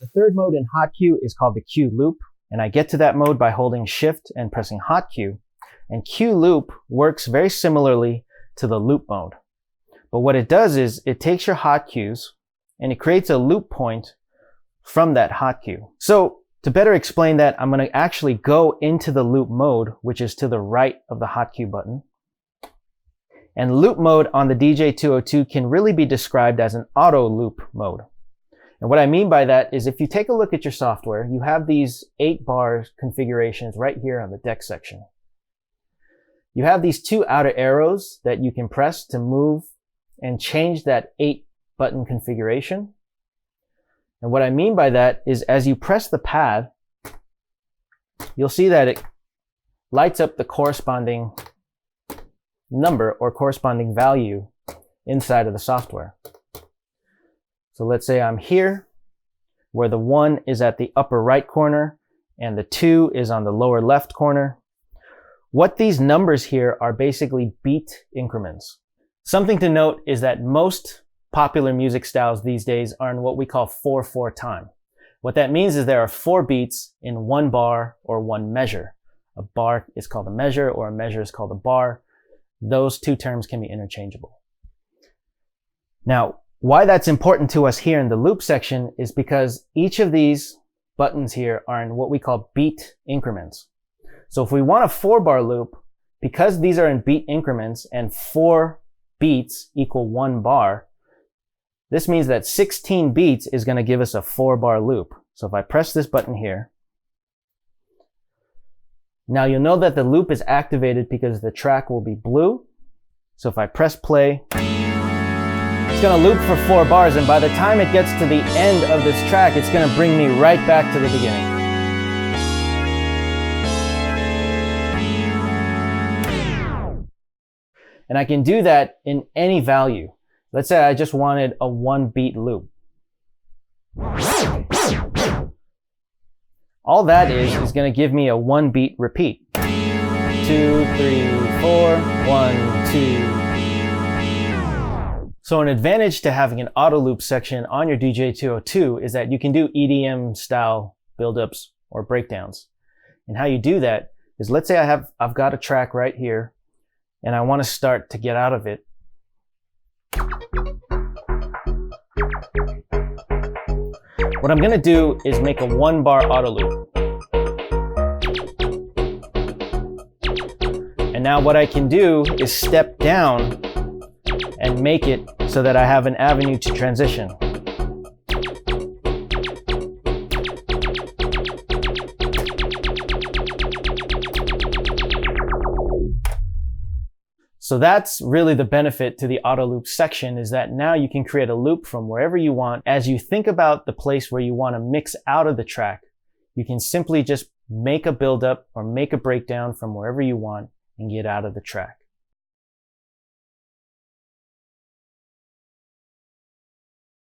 The third mode in hot Q is called the Q loop, and I get to that mode by holding Shift and pressing hot Q. And Q loop works very similarly to the loop mode. But what it does is it takes your hot Qs and it creates a loop point from that hot Q. So to better explain that, I'm going to actually go into the loop mode, which is to the right of the hot Q button. And loop mode on the DJ-202 can really be described as an auto loop mode. And what I mean by that is if you take a look at your software, you have these 8-bar configurations right here on the deck section. You have these 2 outer arrows that you can press to move and change that 8-button configuration. And what I mean by that is as you press the pad, you'll see that it lights up the corresponding number or corresponding value inside of the software. So let's say I'm here, where the 1 is at the upper right corner and the 2 is on the lower left corner. What these numbers here are basically beat increments. Something to note is that most popular music styles these days are in what we call 4/4 time. What that means is there are 4 beats in 1 bar or 1 measure. A bar is called a measure or a measure is called a bar. Those 2 terms can be interchangeable. Now, why that's important to us here in the loop section is because each of these buttons here are in what we call beat increments. So if we want a 4-bar loop, because these are in beat increments and 4 beats equal 1 bar, this means that 16 beats is going to give us a 4-bar loop. So if I press this button here, now you'll know that the loop is activated because the track will be blue. So if I press play, it's going to loop for 4 bars, and by the time it gets to the end of this track, it's going to bring me right back to the beginning. And I can do that in any value. Let's say I just wanted a 1-beat loop. All that is going to give me a 1-beat repeat. 2, 3, 4, 1, 2. So an advantage to having an auto loop section on your DJ-202 is that you can do EDM style build ups or breakdowns. And how you do that is, let's say I've got a track right here and I want to start to get out of it. What I'm going to do is make a 1-bar auto loop. And now what I can do is step down and make it so that I have an avenue to transition. So that's really the benefit to the auto loop section, is that now you can create a loop from wherever you want. As you think about the place where you want to mix out of the track, you can simply just make a build up or make a breakdown from wherever you want and get out of the track.